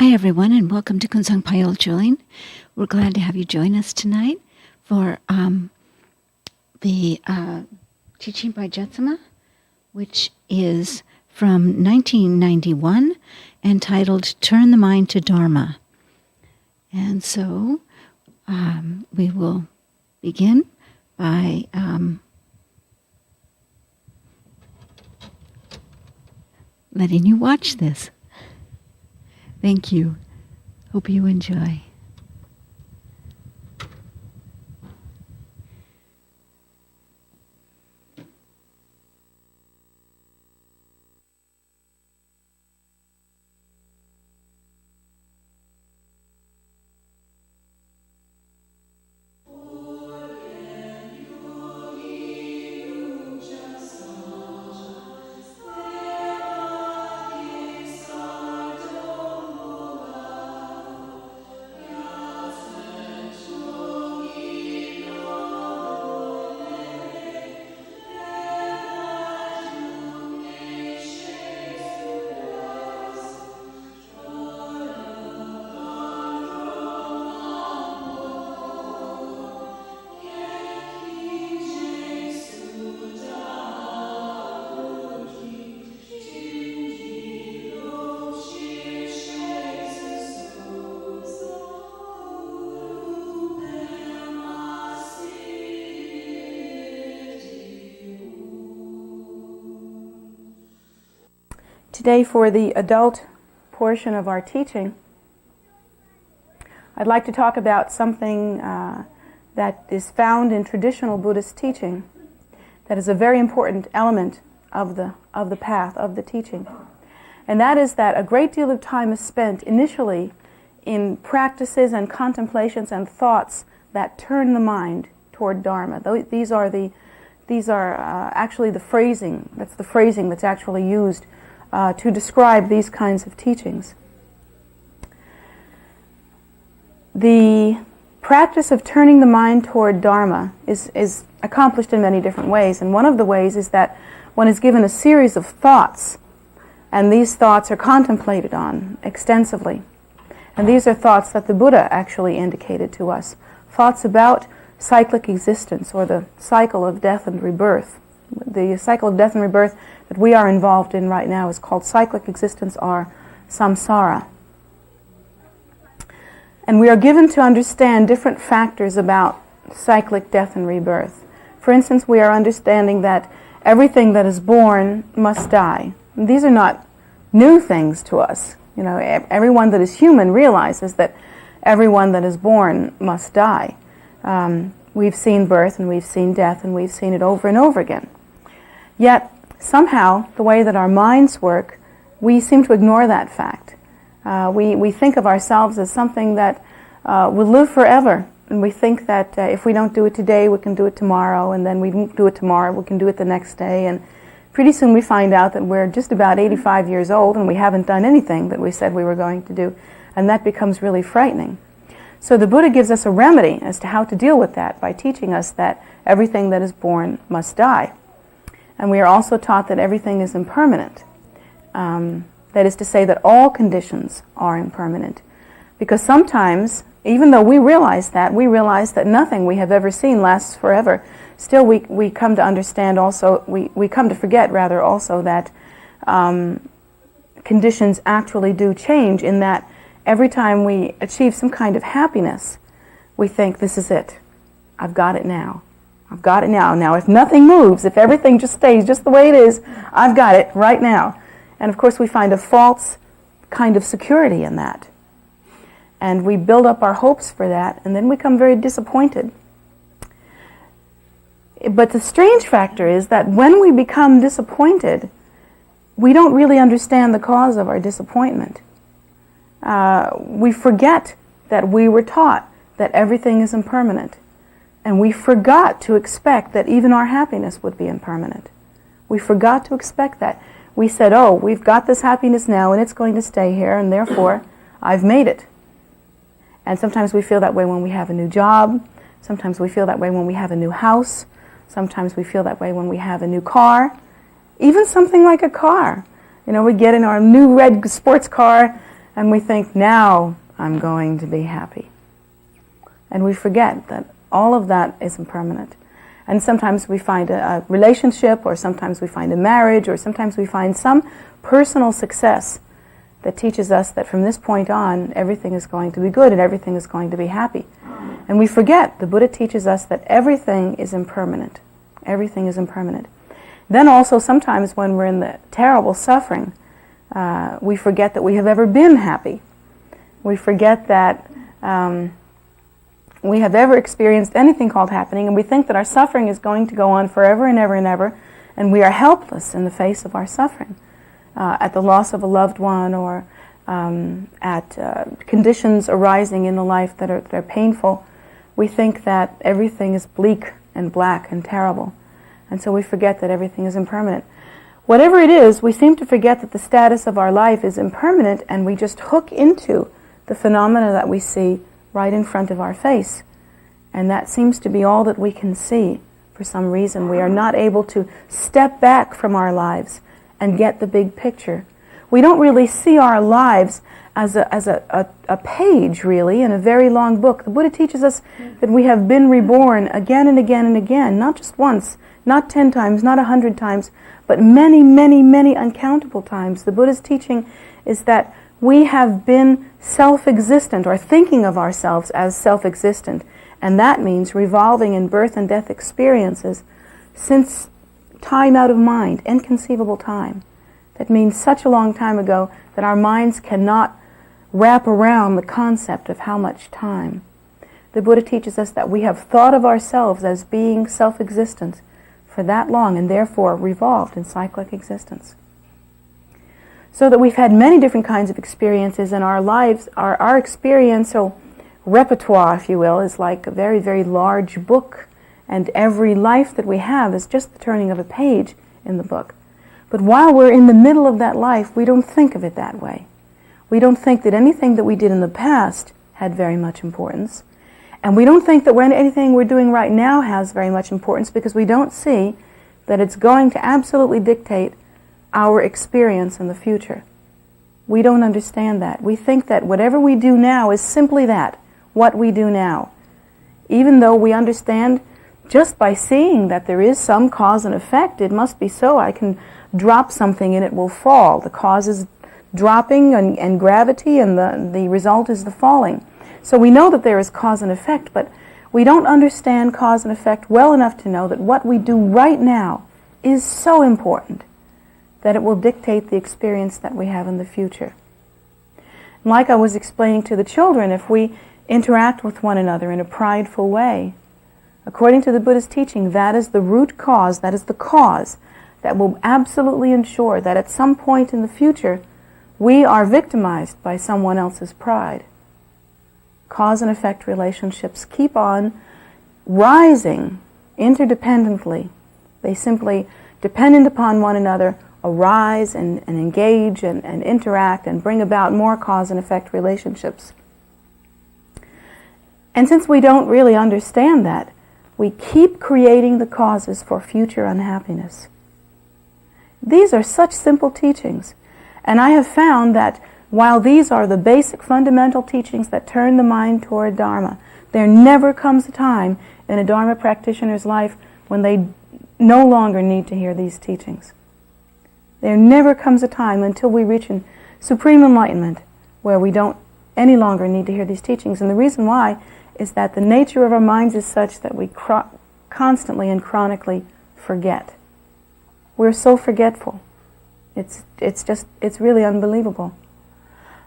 Hi everyone, and welcome to Kunsang Payol Juling. We're glad to have you join us tonight for the teaching by Jetsunma, which is from 1991, entitled Turn the Mind to Dharma. And so we will begin by letting you watch this. Thank you. Hope you enjoy. Today, for the adult portion of our teaching, I'd like to talk about something that is found in traditional Buddhist teaching that is a very important element of the path, of the teaching. And that is that a great deal of time is spent initially in practices and contemplations and thoughts that turn the mind toward Dharma. These are actually the phrasing. That's the phrasing that's actually used to describe these kinds of teachings. The practice of turning the mind toward Dharma is accomplished in many different ways, and one of the ways is that one is given a series of thoughts, and these thoughts are contemplated on extensively. And these are thoughts that the Buddha actually indicated to us, thoughts about cyclic existence, or the cycle of death and rebirth. The cycle of death and rebirth that we are involved in right now is called cyclic existence, or samsara. And we are given to understand different factors about cyclic death and rebirth. For instance, we are understanding that everything that is born must die. And these are not new things to us. You know, everyone that is human realizes that everyone that is born must die. We've seen birth and we've seen death and we've seen it over and over again. Yet, somehow, the way that our minds work, we seem to ignore that fact. We think of ourselves as something that will live forever. And we think that if we don't do it today, we can do it tomorrow. And then we won't do it tomorrow, we can do it the next day. And pretty soon we find out that we're just about 85 years old and we haven't done anything that we said we were going to do. And that becomes really frightening. So the Buddha gives us a remedy as to how to deal with that by teaching us that everything that is born must die. And we are also taught that everything is impermanent. That is to say that all conditions are impermanent. Because sometimes, even though we realize that nothing we have ever seen lasts forever, still we come to understand also, we come to forget rather also that conditions actually do change, in that every time we achieve some kind of happiness, we think, this is it. I've got it now. I've got it now. Now, if nothing moves, if everything just stays just the way it is, I've got it right now. And of course, we find a false kind of security in that. And we build up our hopes for that, and then we become very disappointed. But the strange factor is that when we become disappointed, we don't really understand the cause of our disappointment. We forget that we were taught that everything is impermanent. And we forgot to expect that even our happiness would be impermanent. We forgot to expect that. We said, oh, we've got this happiness now and it's going to stay here, and therefore I've made it. And sometimes we feel that way when we have a new job. Sometimes we feel that way when we have a new house. Sometimes we feel that way when we have a new car. Even something like a car. You know, we get in our new red sports car and we think, now I'm going to be happy. And we forget that all of that is impermanent. And sometimes we find a relationship, or sometimes we find a marriage, or sometimes we find some personal success that teaches us that from this point on, everything is going to be good and everything is going to be happy. And we forget, the Buddha teaches us that everything is impermanent. Everything is impermanent. Then also sometimes when we're in the terrible suffering, we forget that we have ever been happy. We forget that we have ever experienced anything called happening, and we think that our suffering is going to go on forever and ever and ever, and we are helpless in the face of our suffering, at the loss of a loved one, or at conditions arising in the life that are painful. We think that everything is bleak and black and terrible, and so we forget that everything is impermanent. Whatever it is, we seem to forget that the status of our life is impermanent, and we just hook into the phenomena that we see right in front of our face. And that seems to be all that we can see. For some reason, we are not able to step back from our lives and get the big picture. We don't really see our lives as a page, really, in a very long book. The Buddha teaches us that we have been reborn again and again and again, not just once, not 10 times, not 100 times, but many, many, many uncountable times. The Buddha's teaching is that we have been self-existent, or thinking of ourselves as self-existent, and that means revolving in birth and death experiences since time out of mind, inconceivable time. That means such a long time ago that our minds cannot wrap around the concept of how much time. The Buddha teaches us that we have thought of ourselves as being self-existent for that long, and therefore revolved in cyclic existence. So that we've had many different kinds of experiences in our lives. Our experiential repertoire, if you will, is like a very, very large book, and every life that we have is just the turning of a page in the book. But while we're in the middle of that life, we don't think of it that way. We don't think that anything that we did in the past had very much importance. And we don't think that anything we're doing right now has very much importance, because we don't see that it's going to absolutely dictate our experience in the future. We don't understand that. We think that whatever we do now is simply that, what we do now. Even though we understand just by seeing that there is some cause and effect, it must be so. I can drop something and it will fall. The cause is dropping and gravity, and the result is the falling. So we know that there is cause and effect, but we don't understand cause and effect well enough to know that what we do right now is so important that it will dictate the experience that we have in the future. Like I was explaining to the children, if we interact with one another in a prideful way, according to the Buddha's teaching, that is the root cause, that is the cause that will absolutely ensure that at some point in the future we are victimized by someone else's pride. Cause and effect relationships keep on rising interdependently. They simply, dependent upon one another, arise and engage and interact and bring about more cause and effect relationships. And since we don't really understand that, we keep creating the causes for future unhappiness. These are such simple teachings, and I have found that while these are the basic fundamental teachings that turn the mind toward Dharma, there never comes a time in a Dharma practitioner's life when they no longer need to hear these teachings. There never comes a time until we reach supreme enlightenment where we don't any longer need to hear these teachings. And the reason why is that the nature of our minds is such that we constantly and chronically forget. We're so forgetful. It's really unbelievable.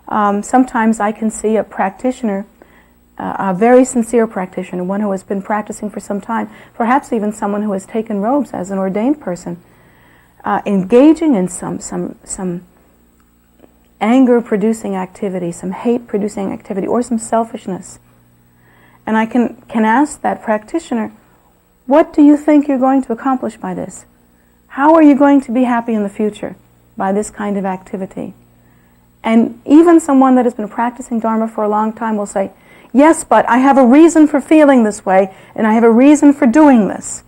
Sometimes I can see a practitioner, a very sincere practitioner, one who has been practicing for some time, perhaps even someone who has taken robes as an ordained person, engaging in some anger-producing activity, some hate-producing activity, or some selfishness. And I can ask that practitioner, what do you think you're going to accomplish by this? How are you going to be happy in the future by this kind of activity? And even someone that has been practicing Dharma for a long time will say, yes, but I have a reason for feeling this way, and I have a reason for doing this.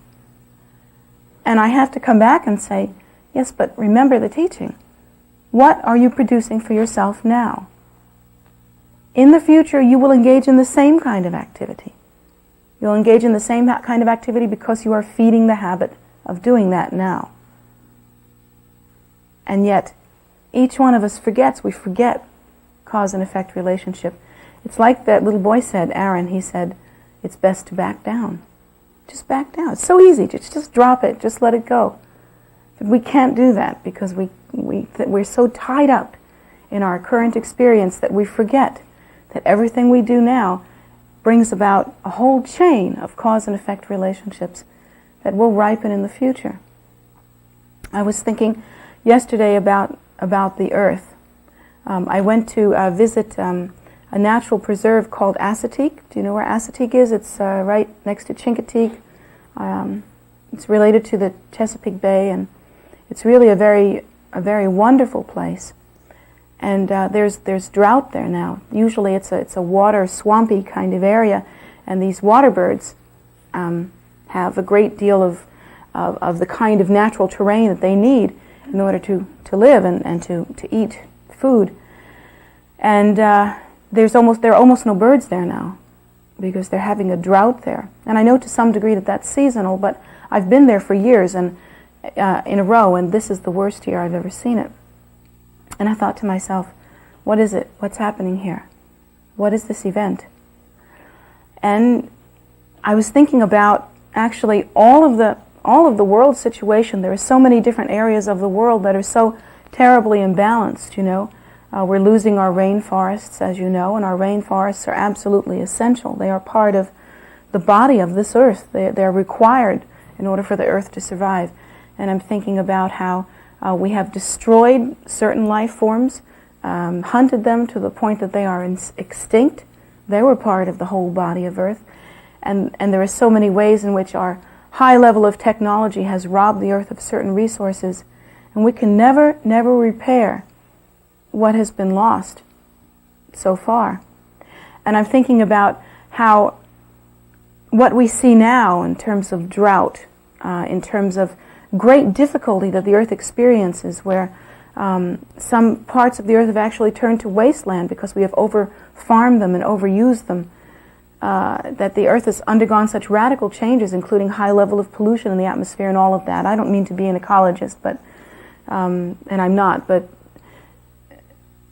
And I have to come back and say, yes, but remember the teaching. What are you producing for yourself now? in the future you will engage in the same kind of activity. You'll engage in the same kind of activity because you are feeding the habit of doing that now. And yet, each one of us forgets. We forget cause and effect relationship. It's like that little boy said, Aaron, he said, it's best to back down. Just back down. It's so easy. Just drop it. Just let it go. But we can't do that because we're so tied up in our current experience that we forget that everything we do now brings about a whole chain of cause and effect relationships that will ripen in the future. I was thinking yesterday about the earth. I went to visit a natural preserve called Assateague. Do you know where Assateague is? It's right next to Chincoteague. It's related to the Chesapeake Bay, and it's really a very wonderful place. And there's drought there now. Usually it's a water swampy kind of area, and these water birds have a great deal of the kind of natural terrain that they need in order to live and to eat food. And there are almost no birds there now because they're having a drought there. And I know to some degree that that's seasonal, but I've been there for years and in a row, and this is the worst year I've ever seen it. And I thought to myself, what is it? What's happening here? What is this event? And I was thinking about actually all of the world situation. There are so many different areas of the world that are so terribly imbalanced, you know. We're losing our rainforests, as you know, and our rainforests are absolutely essential. They are part of the body of this earth. They're required in order for the earth to survive. And I'm thinking about how we have destroyed certain life forms, hunted them to the point that they are extinct. They were part of the whole body of earth. And there are so many ways in which our high level of technology has robbed the earth of certain resources, and we can never repair what has been lost so far. And I'm thinking about how what we see now in terms of drought, in terms of great difficulty that the earth experiences, where some parts of the earth have actually turned to wasteland because we have over-farmed them and overused them, that the earth has undergone such radical changes, including high level of pollution in the atmosphere and all of that. I don't mean to be an ecologist, but and I'm not, but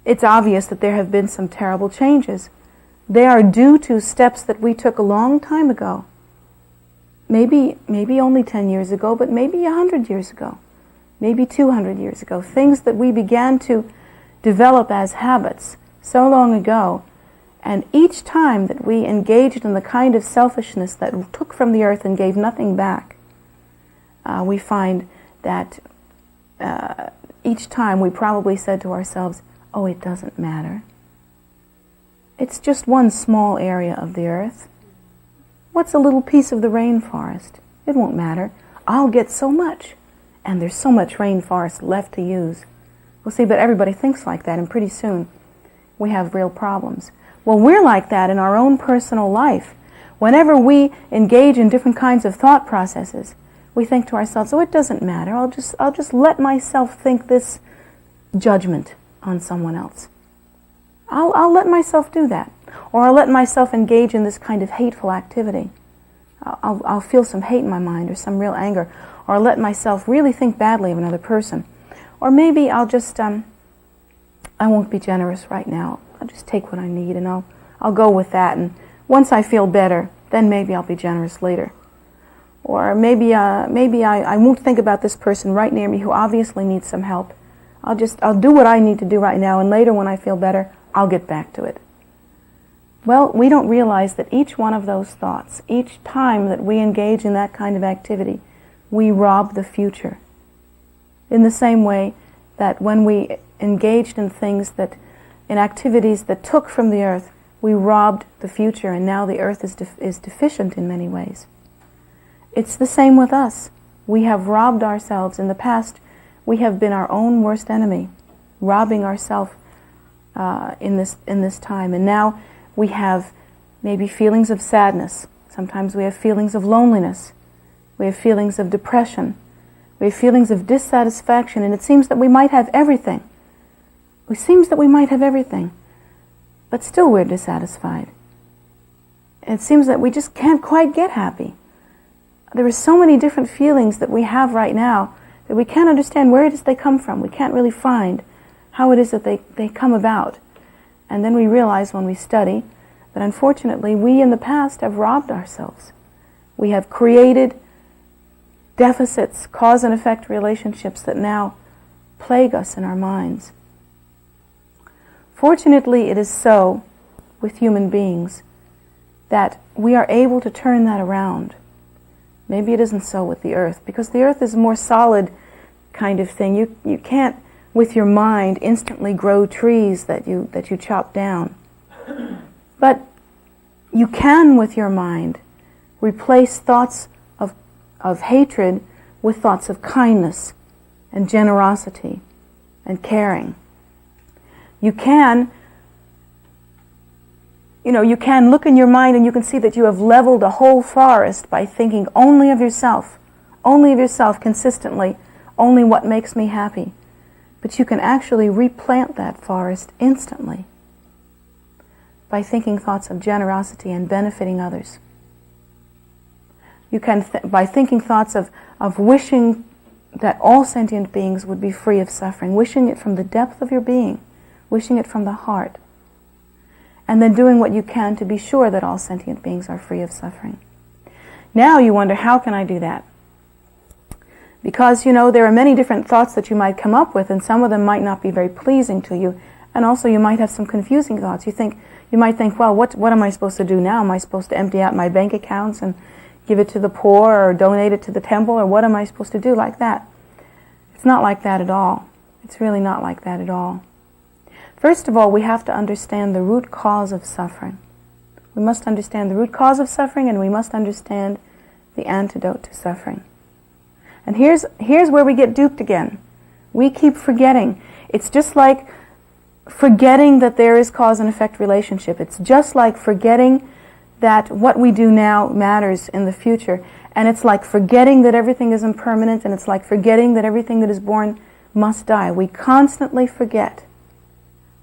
it's obvious that there have been some terrible changes. They are due to steps that we took a long time ago. Maybe only 10 years ago, but maybe 100 years ago, maybe 200 years ago. Things that we began to develop as habits so long ago. And each time that we engaged in the kind of selfishness that took from the earth and gave nothing back, we find that each time we probably said to ourselves, oh, it doesn't matter. It's just one small area of the earth. What's a little piece of the rainforest? It won't matter. I'll get so much. And there's so much rainforest left to use. Well, see, but everybody thinks like that, and pretty soon we have real problems. Well, we're like that in our own personal life. Whenever we engage in different kinds of thought processes, we think to ourselves, oh, it doesn't matter. I'll just let myself think this judgment on someone else. I'll let myself do that. Or I'll let myself engage in this kind of hateful activity. I'll feel some hate in my mind or some real anger. Or I'll let myself really think badly of another person. Or maybe I'll just, I won't be generous right now. I'll just take what I need and I'll go with that. And once I feel better, then maybe I'll be generous later. Or maybe I won't think about this person right near me who obviously needs some help. I'll do what I need to do right now, and later when I feel better, I'll get back to it. Well, we don't realize that each one of those thoughts, each time that we engage in that kind of activity, we rob the future. In the same way that when we engaged in in activities that took from the earth, we robbed the future, and now the earth is deficient in many ways. It's the same with us. We have robbed ourselves. In the past, we have been our own worst enemy, robbing ourselves in this time. And now we have maybe feelings of sadness. Sometimes we have feelings of loneliness. We have feelings of depression. We have feelings of dissatisfaction, and it seems that we might have everything. It seems that we might have everything. but still we're dissatisfied. It seems that we just can't quite get happy. There are so many different feelings that we have right now that we can't understand where it is they come from. We can't really find how it is that they come about. And then we realize when we study that unfortunately we in the past have robbed ourselves. We have created deficits, cause and effect relationships that now plague us in our minds. Fortunately, it is so with human beings that we are able to turn that around. Maybe it isn't so with the earth, because the earth is a more solid kind of thing. You can't, with your mind, instantly grow trees that you chop down. But you can, with your mind, replace thoughts of hatred with thoughts of kindness and generosity and caring. You can look in your mind and you can see that you have leveled a whole forest by thinking only of yourself consistently, only what makes me happy. But you can actually replant that forest instantly by thinking thoughts of generosity and benefiting others. You can, by thinking thoughts of wishing that all sentient beings would be free of suffering, wishing it from the depth of your being, wishing it from the heart, and then doing what you can to be sure that all sentient beings are free of suffering. Now you wonder, how can I do that? Because, there are many different thoughts that you might come up with, and some of them might not be very pleasing to you, and also you might have some confusing thoughts. You might think, well, what am I supposed to do now? Am I supposed to empty out my bank accounts and give it to the poor or donate it to the temple, or what am I supposed to do like that? It's not like that at all. It's really not like that at all. First of all, we have to understand the root cause of suffering. We must understand the root cause of suffering, and we must understand the antidote to suffering. And here's where we get duped again. We keep forgetting. It's just like forgetting that there is cause and effect relationship. It's just like forgetting that what we do now matters in the future. And it's like forgetting that everything is impermanent, and it's like forgetting that everything that is born must die. We constantly forget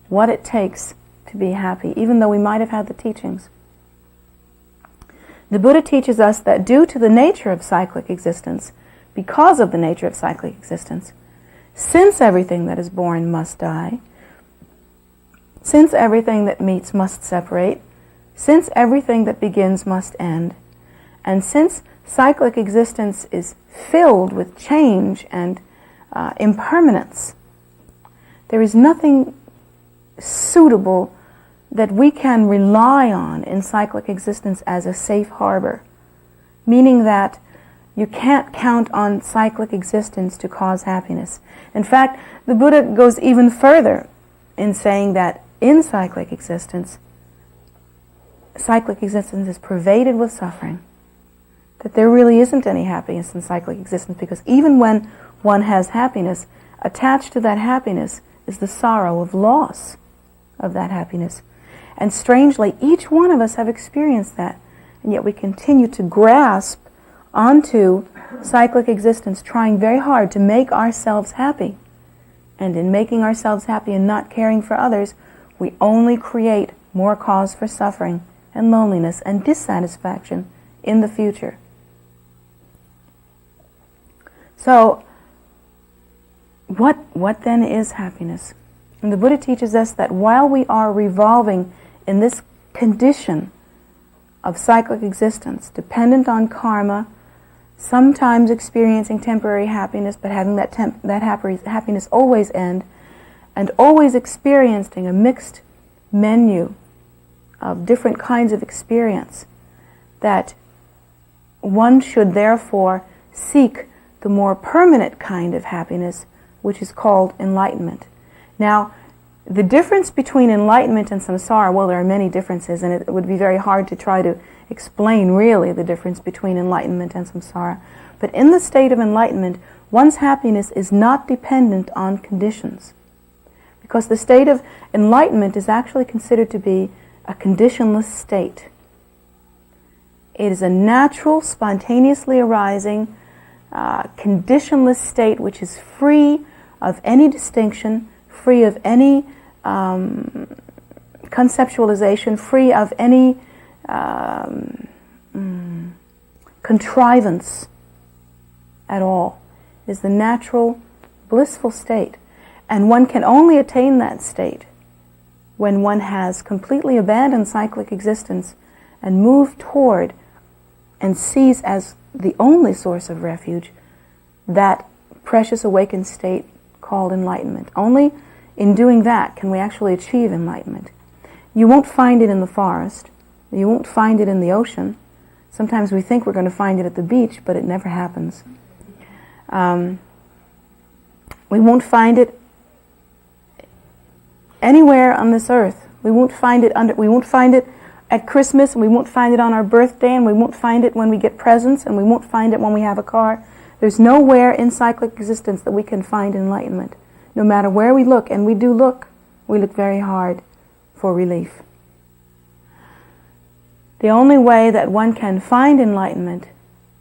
what it takes to be happy, even though we might have had the teachings. The Buddha teaches us that due to the nature of cyclic existence, because of the nature of cyclic existence, since everything that is born must die, since everything that meets must separate, since everything that begins must end, and since cyclic existence is filled with change and impermanence, there is nothing suitable that we can rely on in cyclic existence as a safe harbor, meaning that you can't count on cyclic existence to cause happiness. In fact, the Buddha goes even further in saying that in cyclic existence is pervaded with suffering, that there really isn't any happiness in cyclic existence, because even when one has happiness, attached to that happiness is the sorrow of loss of that happiness. And strangely, each one of us have experienced that, and yet we continue to grasp onto cyclic existence, trying very hard to make ourselves happy. And in making ourselves happy and not caring for others, we only create more cause for suffering and loneliness and dissatisfaction in the future. So, what then is happiness? And the Buddha teaches us that while we are revolving in this condition of cyclic existence, dependent on karma, sometimes experiencing temporary happiness, but having that happiness always end, and always experiencing a mixed menu of different kinds of experience, that one should therefore seek the more permanent kind of happiness, which is called enlightenment. Now, the difference between enlightenment and samsara, well, there are many differences, and it would be very hard to try to explain really the difference between enlightenment and samsara. But in the state of enlightenment, one's happiness is not dependent on conditions, because the state of enlightenment is actually considered to be a conditionless state. It is a natural, spontaneously arising, conditionless state which is free of any distinction, free of any conceptualization, free of any contrivance at all. It is the natural, blissful state. And one can only attain that state when one has completely abandoned cyclic existence and moved toward and sees as the only source of refuge that precious awakened state called enlightenment. Only in doing that can we actually achieve enlightenment. You won't find it in the forest. You won't find it in the ocean. Sometimes we think we're going to find it at the beach, but it never happens. We won't find it anywhere on this earth. We won't find it at Christmas, and we won't find it on our birthday, and we won't find it when we get presents, and we won't find it when we have a car. There's nowhere in cyclic existence that we can find enlightenment. No matter where we look, and we do look, we look very hard for relief. The only way that one can find enlightenment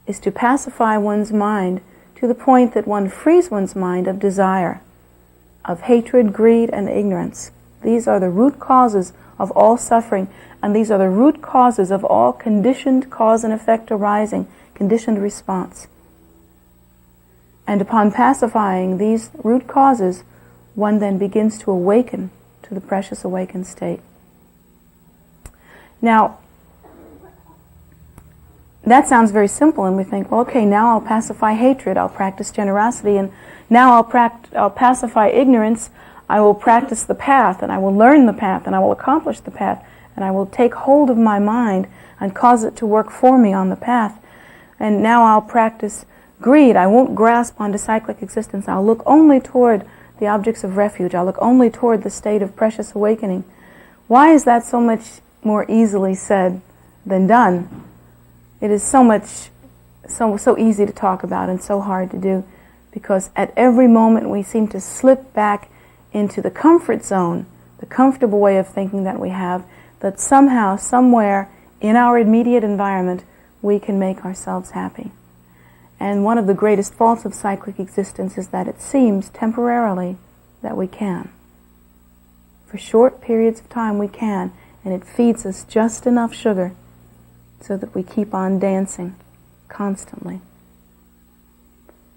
is to pacify one's mind to the point that one frees one's mind of desire, of hatred, greed, and ignorance. These are the root causes of all suffering, and these are the root causes of all conditioned cause and effect arising, conditioned response. And upon pacifying these root causes, one then begins to awaken to the precious awakened state. Now, that sounds very simple, and we think, well, okay, now I'll pacify hatred, I'll practice generosity, and now I'll pacify ignorance, I will practice the path, and I will learn the path, and I will accomplish the path, and I will take hold of my mind and cause it to work for me on the path. And now I'll practice greed. I won't grasp onto cyclic existence. I'll look only toward the objects of refuge. I'll look only toward the state of precious awakening. Why is that so much more easily said than done? It is so easy to talk about and so hard to do, because at every moment we seem to slip back into the comfort zone, the comfortable way of thinking that we have, that somehow, somewhere in our immediate environment, we can make ourselves happy. And one of the greatest faults of cyclic existence is that it seems temporarily that we can. For short periods of time we can, and it feeds us just enough sugar so that we keep on dancing constantly.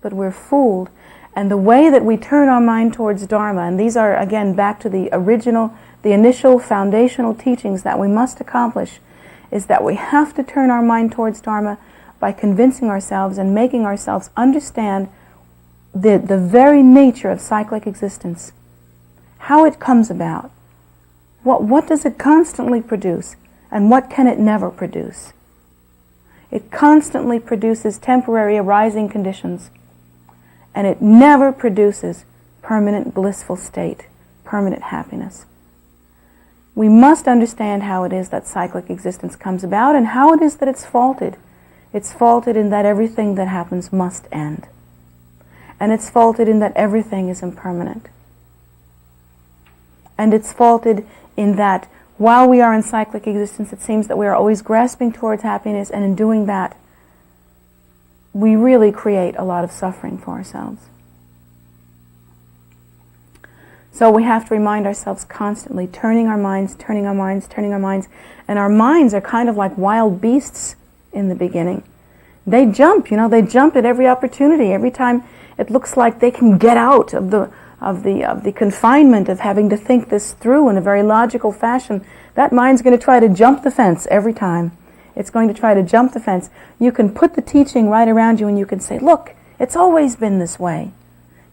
But we're fooled, and the way that we turn our mind towards Dharma, and these are again back to the initial foundational teachings that we must accomplish, is that we have to turn our mind towards Dharma by convincing ourselves and making ourselves understand the very nature of cyclic existence, how it comes about, what does it constantly produce, and what can it never produce. It constantly produces temporary arising conditions, and it never produces permanent blissful state, permanent happiness. We must understand how it is that cyclic existence comes about and how it is that it's faulted. It's faulted in that everything that happens must end. And it's faulted in that everything is impermanent. And it's faulted in that while we are in cyclic existence, it seems that we are always grasping towards happiness, and in doing that, we really create a lot of suffering for ourselves. So we have to remind ourselves constantly, turning our minds, and our minds are kind of like wild beasts in the beginning. They jump, they jump at every opportunity. Every time it looks like they can get out of the confinement of having to think this through in a very logical fashion, that mind's going to try to jump the fence every time. It's going to try to jump the fence. You can put the teaching right around you and you can say, look, it's always been this way.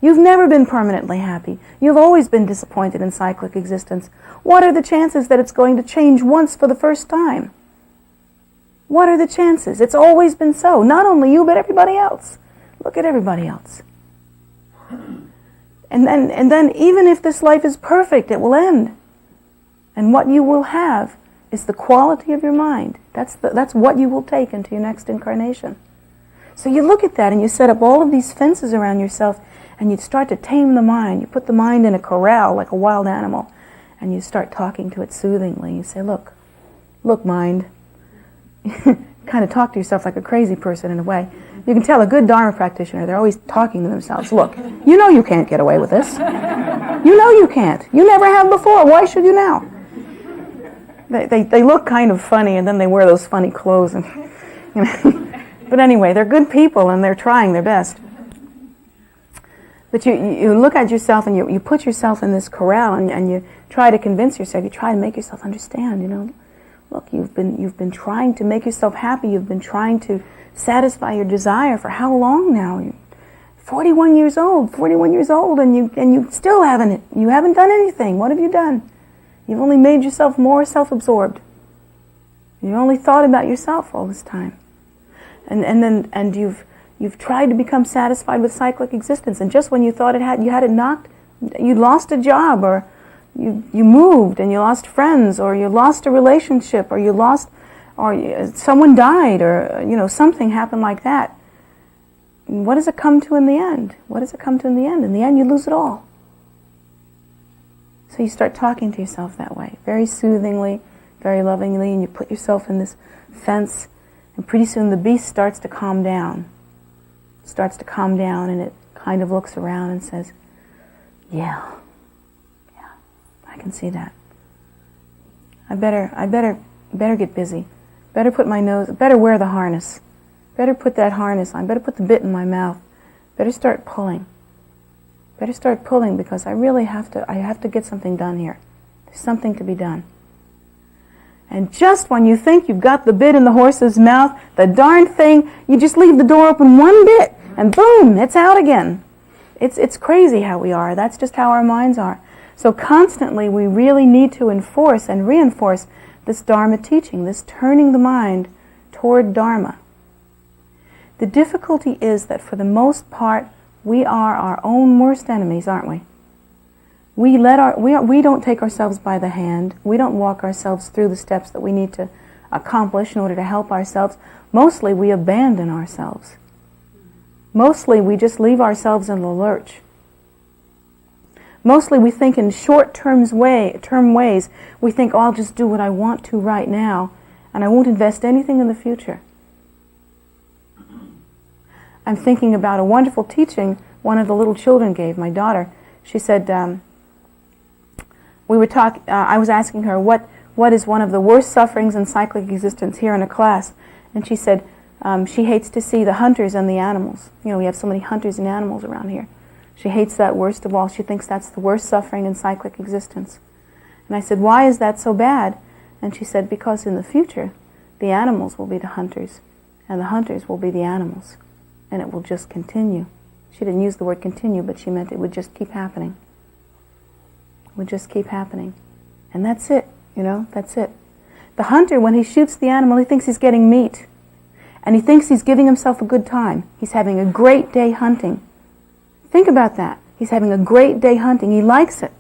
You've never been permanently happy. You've always been disappointed in cyclic existence. What are the chances that it's going to change once for the first time? What are the chances? It's always been so. Not only you, but everybody else. Look at everybody else. And then even if this life is perfect, it will end. And what you will have is the quality of your mind. That's what you will take into your next incarnation. So you look at that and you set up all of these fences around yourself, and you start to tame the mind. You put the mind in a corral like a wild animal, and you start talking to it soothingly. You say, look, mind. Kind of talk to yourself like a crazy person in a way. You can tell a good Dharma practitioner, they're always talking to themselves. Look, you know you can't get away with this. You know you can't. You never have before. Why should you now? They look kind of funny, and then they wear those funny clothes. And, you know. But anyway, they're good people, and they're trying their best. But you look at yourself, and you put yourself in this corral, and you try to convince yourself, you try to make yourself understand, Look, you've been trying to make yourself happy. You've been trying to satisfy your desire for how long now? You're 41 years old, and you still haven't done anything. What have you done? You've only made yourself more self-absorbed. You've only thought about yourself all this time. And you've tried to become satisfied with cyclic existence, and just when you thought you had it knocked, you lost a job, or you moved and you lost friends, or you lost a relationship, or someone died, or something happened like that. And what does it come to in the end? What does it come to in the end? In the end, you lose it all. So you start talking to yourself that way, very soothingly, very lovingly, and you put yourself in this fence, and pretty soon the beast starts to calm down. It starts to calm down, and it kind of looks around and says, yeah, I can see that. I better get busy. Better wear the harness. Better put that harness on. Better put the bit in my mouth. Better start pulling. Because I really have to get something done here. There's something to be done. And just when you think you've got the bit in the horse's mouth, the darn thing, you just leave the door open one bit, and boom, it's out again. It's crazy how we are. That's just how our minds are. So constantly we really need to enforce and reinforce this Dharma teaching, this turning the mind toward Dharma. The difficulty is that for the most part, we are our own worst enemies, aren't we? We don't take ourselves by the hand. We don't walk ourselves through the steps that we need to accomplish in order to help ourselves. Mostly we abandon ourselves. Mostly we just leave ourselves in the lurch. Mostly we think in short-term ways. We think, I'll just do what I want to right now, and I won't invest anything in the future. I'm thinking about a wonderful teaching one of the little children gave, my daughter. She said, I was asking her, what is one of the worst sufferings in cyclic existence here in a class? And she said, she hates to see the hunters and the animals. We have so many hunters and animals around here. She hates that worst of all. She thinks that's the worst suffering in cyclic existence. And I said, why is that so bad? And she said, because in the future, the animals will be the hunters, and the hunters will be the animals. And it will just continue. She didn't use the word continue, but she meant it would just keep happening. It would just keep happening. And that's it, that's it. The hunter, when he shoots the animal, he thinks he's getting meat. And he thinks he's giving himself a good time. He's having a great day hunting. Think about that. He's having a great day hunting. He likes it.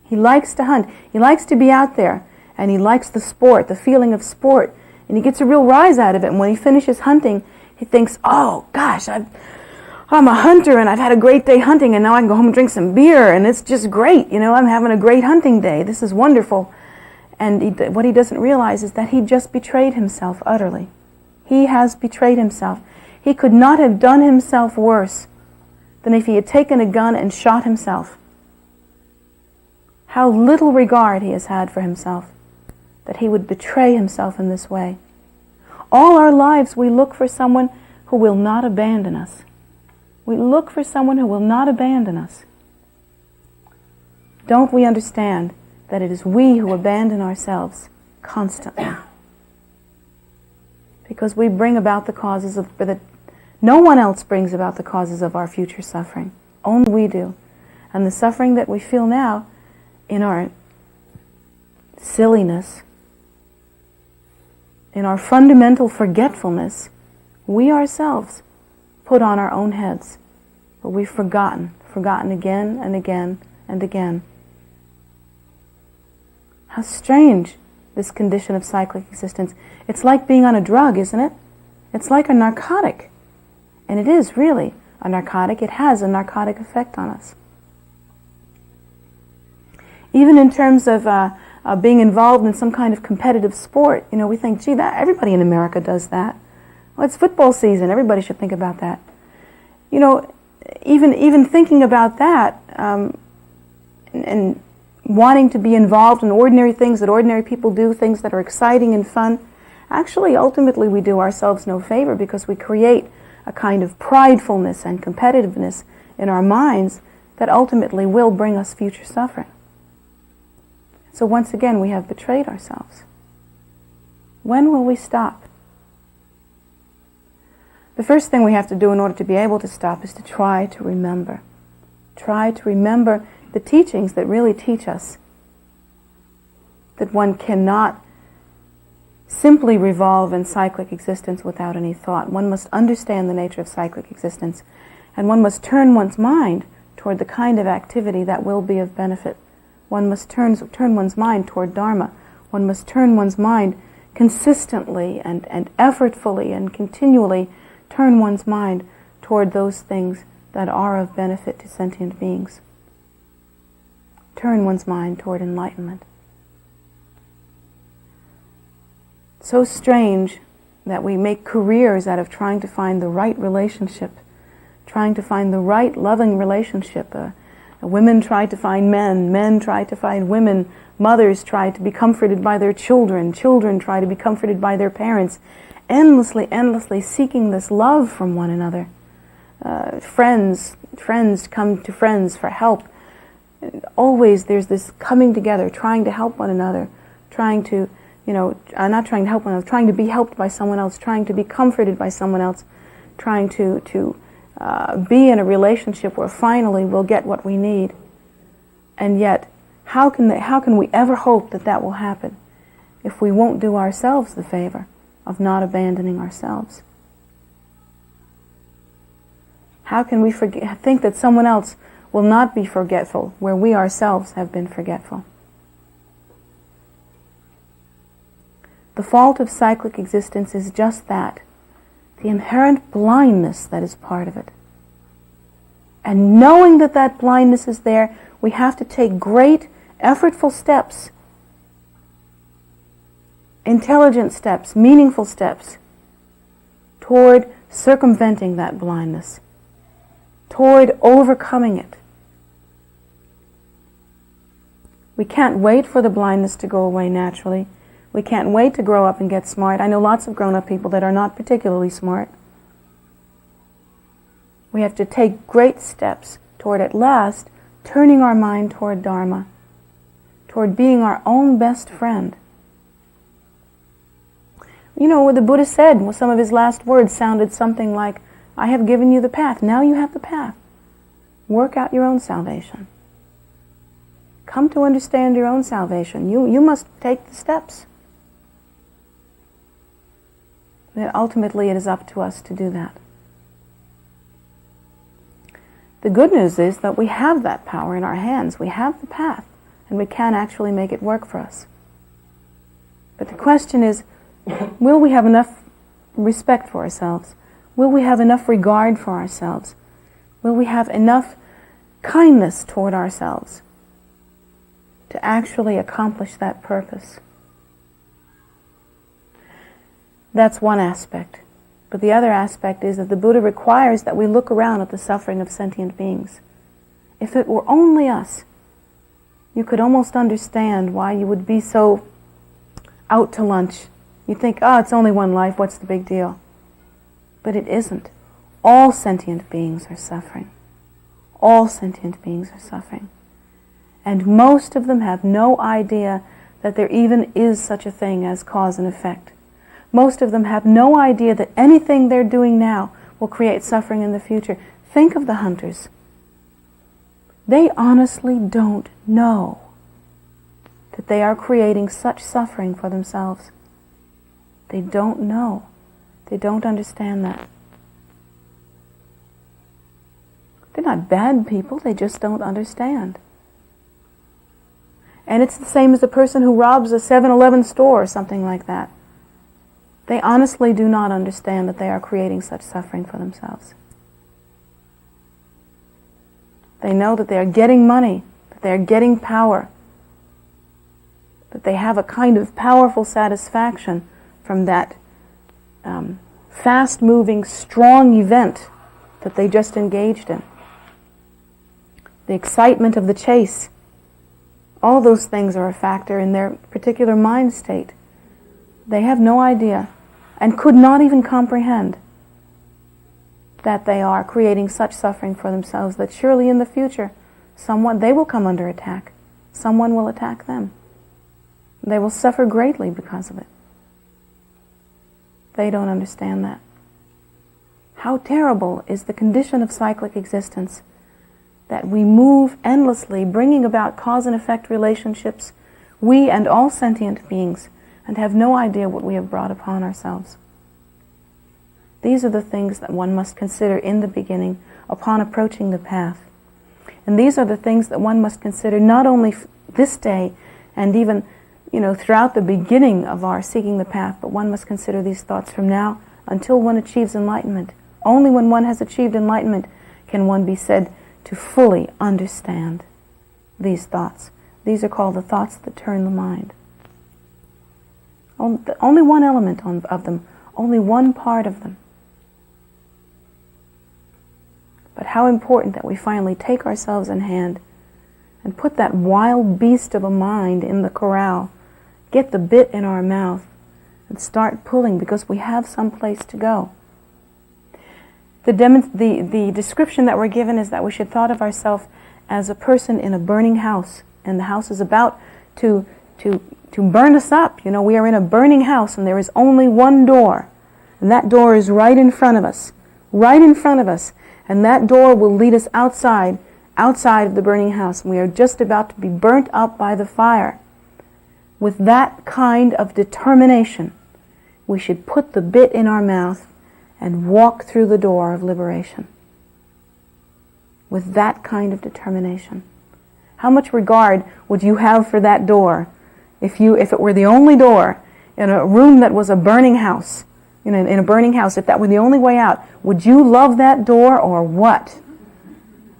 He likes to hunt. He likes to be out there. And he likes the sport, the feeling of sport. And he gets a real rise out of it. And when he finishes hunting, he thinks, oh, gosh, I'm a hunter and I've had a great day hunting, and now I can go home and drink some beer, and it's just great. I'm having a great hunting day. This is wonderful. And what he doesn't realize is that he just betrayed himself utterly. He has betrayed himself. He could not have done himself worse than if he had taken a gun and shot himself. How little regard he has had for himself, that he would betray himself in this way. All our lives we look for someone who will not abandon us. We look for someone who will not abandon us. Don't we understand that it is we who abandon ourselves constantly? Because we bring about the causes of... No one else brings about the causes of our future suffering. Only we do. And the suffering that we feel now in our silliness, in our fundamental forgetfulness, we ourselves put on our own heads. But we've forgotten again and again and again. How strange this condition of cyclic existence. It's like being on a drug, isn't it? It's like a narcotic. And it is really a narcotic. It has a narcotic effect on us. Even in terms of being involved in some kind of competitive sport, we think, gee, that everybody in America does that. Well, it's football season. Everybody should think about that. Even thinking about that, and wanting to be involved in ordinary things that ordinary people do, things that are exciting and fun, actually, ultimately, we do ourselves no favor because we create a kind of pridefulness and competitiveness in our minds that ultimately will bring us future suffering. So once again, we have betrayed ourselves. When will we stop? The first thing we have to do in order to be able to stop is to try to remember. Try to remember the teachings that really teach us that one cannot simply revolve in cyclic existence without any thought. One must understand the nature of cyclic existence, and one must turn one's mind toward the kind of activity that will be of benefit. One must turn one's mind toward Dharma. One must turn one's mind consistently and effortfully and continually turn one's mind toward those things that are of benefit to sentient beings. Turn one's mind toward enlightenment. So strange that we make careers out of trying to find the right relationship, trying to find the right loving relationship. Women try to find men try to find women, mothers try to be comforted by their children try to be comforted by their parents, endlessly seeking this love from one another. Friends come to friends for help. Always there's this coming together, trying to help one another, trying to, not trying to help one another, trying to be helped by someone else, trying to be comforted by someone else, trying to be in a relationship where finally we'll get what we need. And yet, how can we ever hope that that will happen if we won't do ourselves the favor of not abandoning ourselves? How can we think that someone else will not be forgetful where we ourselves have been forgetful? The fault of cyclic existence is just that, the inherent blindness that is part of it. And knowing that that blindness is there, we have to take great, effortful steps, intelligent steps, meaningful steps, toward circumventing that blindness, toward overcoming it. We can't wait for the blindness to go away naturally. We can't wait to grow up and get smart. I know lots of grown-up people that are not particularly smart. We have to take great steps toward at last turning our mind toward Dharma, toward being our own best friend. What the Buddha said, some of his last words sounded something like, I have given you the path, now you have the path. Work out your own salvation. Come to understand your own salvation. You must take the steps. And ultimately it is up to us to do that. The good news is that we have that power in our hands. We have the path, and we can actually make it work for us. But the question is, will we have enough respect for ourselves? Will we have enough regard for ourselves? Will we have enough kindness toward ourselves to actually accomplish that purpose? That's one aspect. But the other aspect is that the Buddha requires that we look around at the suffering of sentient beings. If it were only us, you could almost understand why you would be so out to lunch. You think, it's only one life, what's the big deal? But it isn't. All sentient beings are suffering. All sentient beings are suffering. And most of them have no idea that there even is such a thing as cause and effect. Most of them have no idea that anything they're doing now will create suffering in the future. Think of the hunters. They honestly don't know that they are creating such suffering for themselves. They don't know. They don't understand that. They're not bad people, they just don't understand. And it's the same as the person who robs a 7-Eleven store or something like that. They honestly do not understand that they are creating such suffering for themselves. They know that they are getting money, that they are getting power, that they have a kind of powerful satisfaction from that fast-moving, strong event that they just engaged in. The excitement of the chase, All those things are a factor in their particular mind state. They have no idea and could not even comprehend that they are creating such suffering for themselves, that surely in the future they will come under attack. Someone will attack them. They will suffer greatly because of it. They don't understand that. How terrible is the condition of cyclic existence, that we move endlessly, bringing about cause and effect relationships, we and all sentient beings, and have no idea what we have brought upon ourselves. These are the things that one must consider in the beginning upon approaching the path. And these are the things that one must consider not only this day and even, throughout the beginning of our seeking the path, but one must consider these thoughts from now until one achieves enlightenment. Only when one has achieved enlightenment can one be said to fully understand these thoughts. These are called the thoughts that turn the mind. Only one element of them, only one part of them. But how important that we finally take ourselves in hand and put that wild beast of a mind in the corral, get the bit in our mouth, and start pulling, because we have some place to go. The description that we're given is that we should thought of ourselves as a person in a burning house, and the house is about to burn us up. We are in a burning house, and there is only one door, and that door is right in front of us, and that door will lead us outside of the burning house, and we are just about to be burnt up by the fire. With that kind of determination, we should put the bit in our mouth and walk through the door of liberation. With that kind of determination. How much regard would you have for that door if it were the only door in a room that was a burning house? In a burning house, if that were the only way out, would you love that door or what?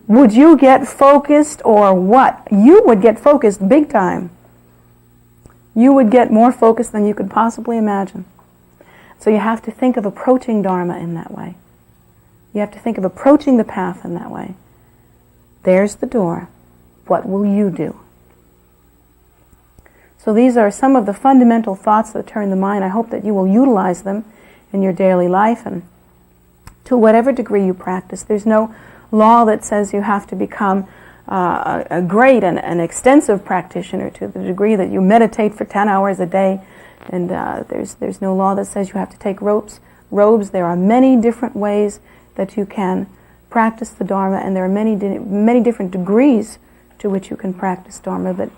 Would you get focused or what? You would get focused big time. You would get more focused than you could possibly imagine. So you have to think of approaching Dharma in that way. You have to think of approaching the path in that way. There's the door. What will you do? So these are some of the fundamental thoughts that turn the mind. I hope that you will utilize them in your daily life and to whatever degree you practice. There's no law that says you have to become a great and an extensive practitioner to the degree that you meditate for 10 hours a day. And there's no law that says you have to take robes. There are many different ways that you can practice the Dharma, and there are many different degrees to which you can practice Dharma. But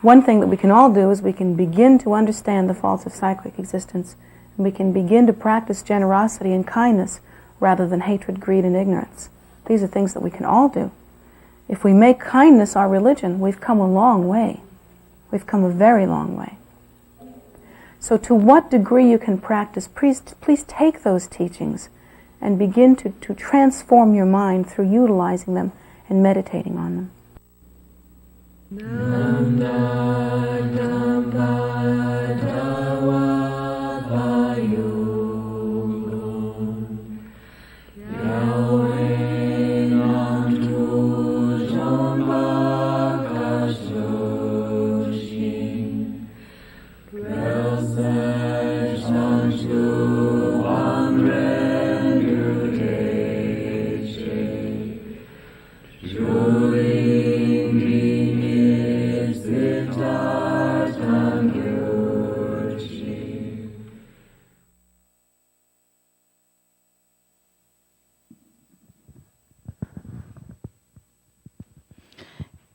one thing that we can all do is we can begin to understand the faults of cyclic existence, and we can begin to practice generosity and kindness rather than hatred, greed, and ignorance. These are things that we can all do. If we make kindness our religion, we've come a long way. We've come a very long way. So to what degree you can practice, please take those teachings and begin to transform your mind through utilizing them and meditating on them.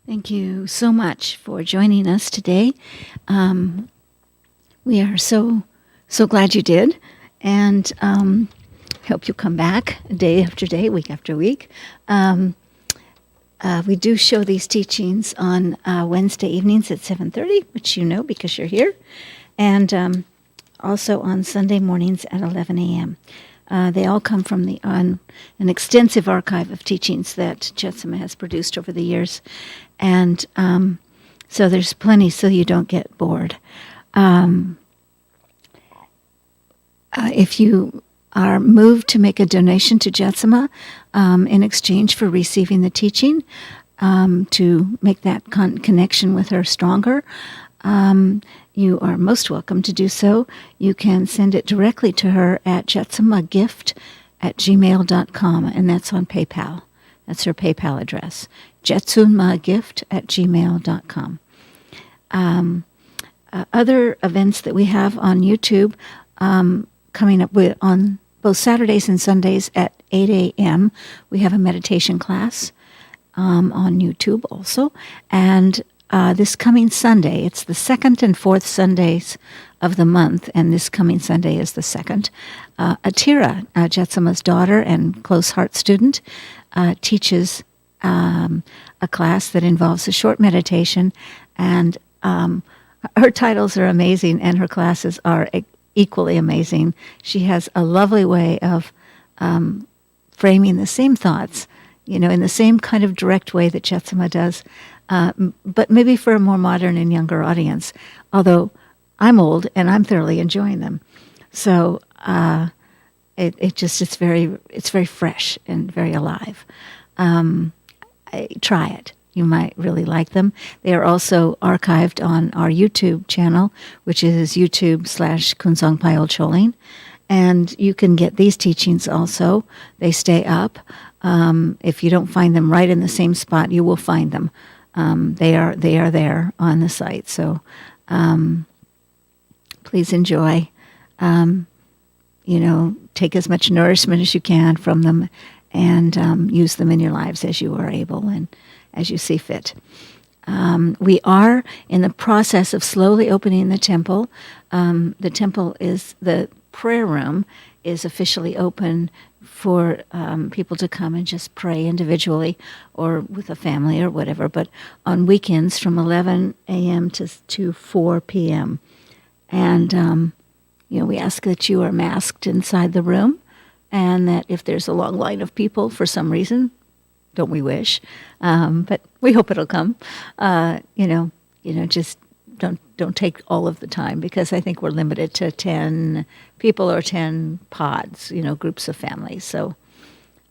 Thank you so much for joining us today. We are so glad you did, and hope you come back day after day, week after week. We do show these teachings on Wednesday evenings at 7:30, which you know because you're here, and also on Sunday mornings at 11 a.m. They all come from an extensive archive of teachings that Jetsunma has produced over the years. And so there's plenty so you don't get bored. If you are moved to make a donation to Jetsunma in exchange for receiving the teaching, to make that connection with her stronger, you are most welcome to do so. You can send it directly to her at jetsunmagift@gmail.com, and that's on PayPal. That's her PayPal address, jetsunmagift@gmail.com. Other events that we have on YouTube coming up on both Saturdays and Sundays at 8 a.m. We have a meditation class on YouTube also. And this coming Sunday, it's the second and fourth Sundays of the month, and this coming Sunday is the second. Atira, Jetsuma's daughter and close heart student, teaches a class that involves a short meditation, and her titles are amazing, and her classes are equally amazing. She has a lovely way of framing the same thoughts, in the same kind of direct way that Jetsuma does, but maybe for a more modern and younger audience. Although I'm old and I'm thoroughly enjoying them, so it's very fresh and very alive. Try it. You might really like them. They are also archived on our YouTube channel, which is YouTube/Kunsongpayol Choling. And you can get these teachings also. They stay up. If you don't find them right in the same spot, you will find them. They are there on the site. So please enjoy. Take as much nourishment as you can from them, and use them in your lives as you are able and as you see fit. We are in the process of slowly opening the temple. The prayer room is officially open for people to come and just pray individually or with a family or whatever, but on weekends from 11 a.m. to 4 p.m. And, we ask that you are masked inside the room, and that if there's a long line of people for some reason, don't we wish, but we hope it'll come, just don't take all of the time, because I think we're limited to 10 people or 10 pods, groups of families. So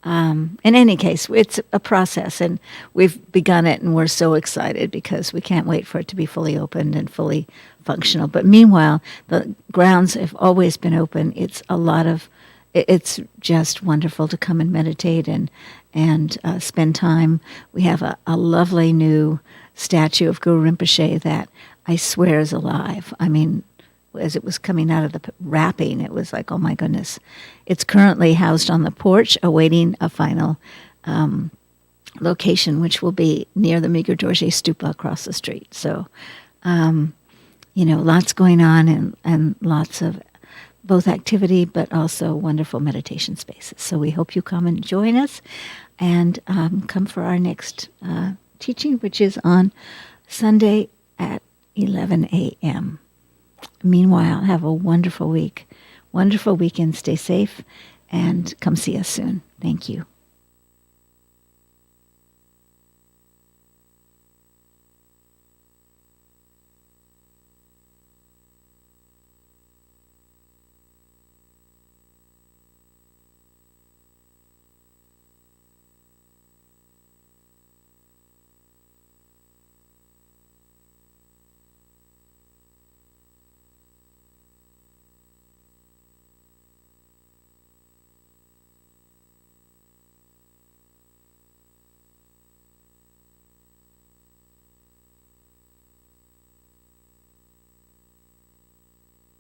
in any case, it's a process, and we've begun it, and we're so excited because we can't wait for it to be fully opened and fully functional. But meanwhile, the grounds have always been open. It's just wonderful to come and meditate and spend time. We have a lovely new statue of Guru Rinpoche that I swear is alive. I mean, as it was coming out of the wrapping, it was like, oh my goodness. It's currently housed on the porch, awaiting a final location, which will be near the Migyur Dorje Stupa across the street. So, lots going on, and lots of both activity, but also wonderful meditation spaces. So we hope you come and join us, and come for our next teaching, which is on Sunday at 11 a.m. Meanwhile, have a wonderful week, wonderful weekend. Stay safe, and come see us soon. Thank you.